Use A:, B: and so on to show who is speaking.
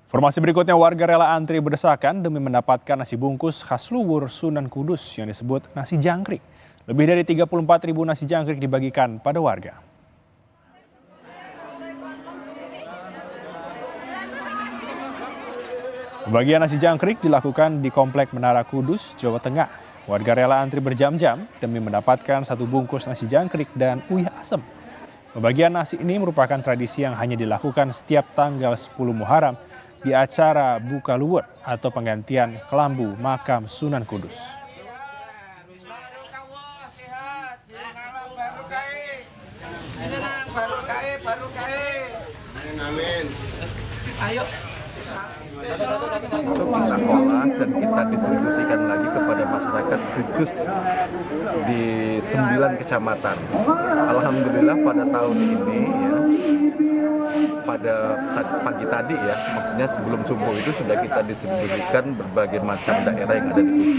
A: Informasi berikutnya, warga rela antri berdesakan demi mendapatkan nasi bungkus khas Luwur Sunan Kudus yang disebut nasi jangkrik. Lebih dari 34.000 nasi jangkrik dibagikan pada warga. Pembagian nasi jangkrik dilakukan di Komplek Menara Kudus, Jawa Tengah. Warga rela antri berjam-jam demi mendapatkan satu bungkus nasi jangkrik dan uyah asem. Pembagian nasi ini merupakan tradisi yang hanya dilakukan setiap tanggal 10 Muharram di acara Buka Luwur atau penggantian kelambu makam Sunan Kudus.
B: Ayo.
C: Kita olah dan kita distribusikan lagi kepada masyarakat Kudus di 9 kecamatan. Alhamdulillah pada tahun ini ya, pada pagi tadi ya, maksudnya sebelum subuh itu sudah kita distribusikan berbagai macam daerah yang ada di Kudus.